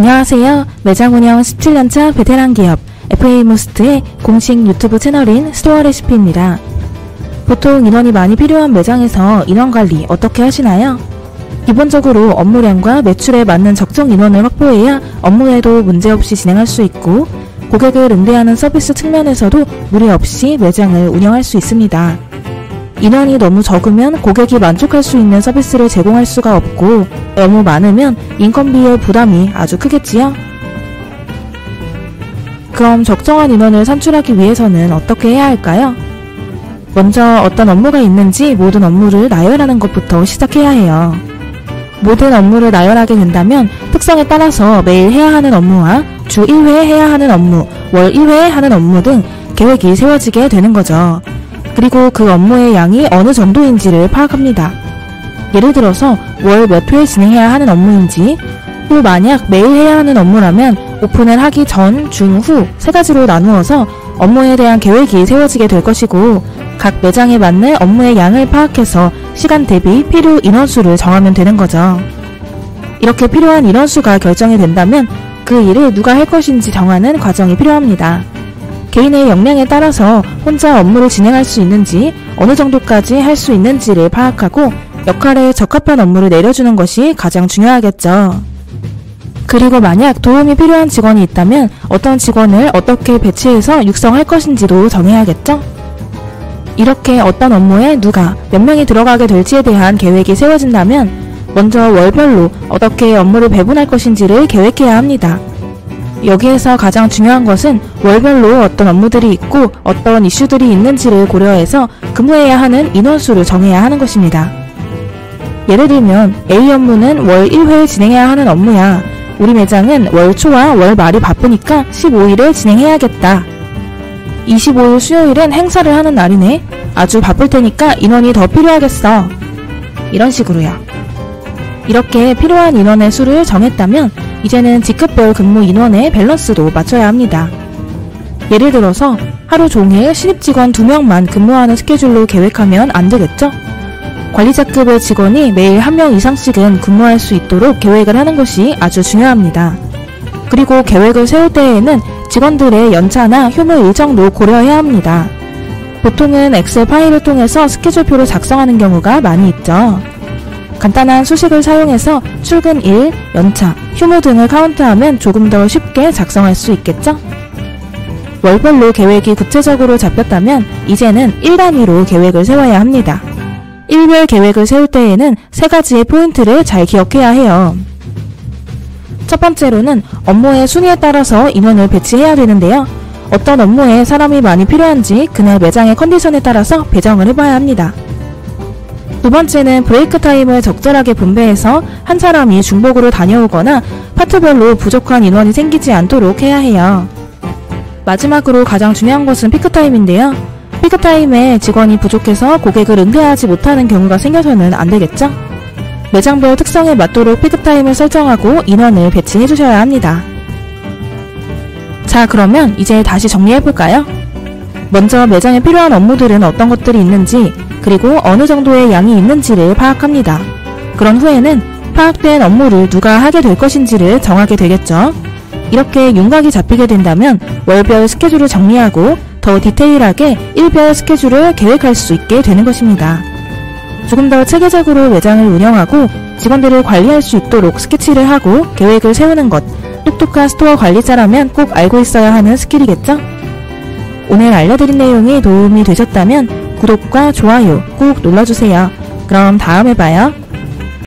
안녕하세요. 매장 운영 17년차 베테랑 기업 FA모스트의 공식 유튜브 채널인 스토어 레시피입니다. 보통 인원이 많이 필요한 매장에서 인원 관리 어떻게 하시나요? 기본적으로 업무량과 매출에 맞는 적정 인원을 확보해야 업무에도 문제없이 진행할 수 있고 고객을 응대하는 서비스 측면에서도 무리 없이 매장을 운영할 수 있습니다. 인원이 너무 적으면 고객이 만족할 수 있는 서비스를 제공할 수가 없고 너무 많으면 인건비의 부담이 아주 크겠지요? 그럼 적정한 인원을 산출하기 위해서는 어떻게 해야 할까요? 먼저 어떤 업무가 있는지 모든 업무를 나열하는 것부터 시작해야 해요. 모든 업무를 나열하게 된다면 특성에 따라서 매일 해야 하는 업무와 주 1회 해야 하는 업무, 월 1회 하는 업무 등 계획이 세워지게 되는 거죠. 그리고 그 업무의 양이 어느 정도인지를 파악합니다. 예를 들어서 월 몇 회 진행해야 하는 업무인지, 또 만약 매일 해야 하는 업무라면 오픈을 하기 전, 중, 후 세 가지로 나누어서 업무에 대한 계획이 세워지게 될 것이고 각 매장에 맞는 업무의 양을 파악해서 시간 대비 필요 인원수를 정하면 되는 거죠. 이렇게 필요한 인원수가 결정이 된다면 그 일을 누가 할 것인지 정하는 과정이 필요합니다. 개인의 역량에 따라서 혼자 업무를 진행할 수 있는지 어느 정도까지 할 수 있는지를 파악하고 역할에 적합한 업무를 내려주는 것이 가장 중요하겠죠. 그리고 만약 도움이 필요한 직원이 있다면 어떤 직원을 어떻게 배치해서 육성할 것인지도 정해야겠죠. 이렇게 어떤 업무에 누가 몇 명이 들어가게 될지에 대한 계획이 세워진다면 먼저 월별로 어떻게 업무를 배분할 것인지를 계획해야 합니다. 여기에서 가장 중요한 것은 월별로 어떤 업무들이 있고 어떤 이슈들이 있는지를 고려해서 근무해야 하는 인원수를 정해야 하는 것입니다. 예를 들면 A 업무는 월 1회 진행해야 하는 업무야. 우리 매장은 월 초와 월 말이 바쁘니까 15일을 진행해야겠다. 25일 수요일은 행사를 하는 날이네. 아주 바쁠 테니까 인원이 더 필요하겠어. 이런 식으로요. 이렇게 필요한 인원의 수를 정했다면 이제는 직급별 근무 인원의 밸런스도 맞춰야 합니다. 예를 들어서 하루 종일 신입직원 2명만 근무하는 스케줄로 계획하면 안 되겠죠? 관리자급의 직원이 매일 1명 이상씩은 근무할 수 있도록 계획을 하는 것이 아주 중요합니다. 그리고 계획을 세울 때에는 직원들의 연차나 휴무 일정도 고려해야 합니다. 보통은 엑셀 파일을 통해서 스케줄표를 작성하는 경우가 많이 있죠. 간단한 수식을 사용해서 출근일, 연차, 휴무 등을 카운트하면 조금 더 쉽게 작성할 수 있겠죠? 월별로 계획이 구체적으로 잡혔다면 이제는 일 단위로 계획을 세워야 합니다. 일별 계획을 세울 때에는 3가지의 포인트를 잘 기억해야 해요. 첫 번째로는 업무의 순위에 따라서 인원을 배치해야 되는데요. 어떤 업무에 사람이 많이 필요한지 그날 매장의 컨디션에 따라서 배정을 해봐야 합니다. 두 번째는 브레이크 타임을 적절하게 분배해서 한 사람이 중복으로 다녀오거나 파트별로 부족한 인원이 생기지 않도록 해야 해요. 마지막으로 가장 중요한 것은 피크타임인데요. 피크타임에 직원이 부족해서 고객을 응대하지 못하는 경우가 생겨서는 안 되겠죠? 매장별 특성에 맞도록 피크타임을 설정하고 인원을 배치해 주셔야 합니다. 자, 그러면 이제 다시 정리해볼까요? 먼저 매장에 필요한 업무들은 어떤 것들이 있는지 그리고 어느 정도의 양이 있는지를 파악합니다. 그런 후에는 파악된 업무를 누가 하게 될 것인지를 정하게 되겠죠. 이렇게 윤곽이 잡히게 된다면 월별 스케줄을 정리하고 더 디테일하게 일별 스케줄을 계획할 수 있게 되는 것입니다. 조금 더 체계적으로 매장을 운영하고 직원들을 관리할 수 있도록 스케치를 하고 계획을 세우는 것, 똑똑한 스토어 관리자라면 꼭 알고 있어야 하는 스킬이겠죠? 오늘 알려드린 내용이 도움이 되셨다면 구독과 좋아요 꼭 눌러주세요. 그럼 다음에 봐요.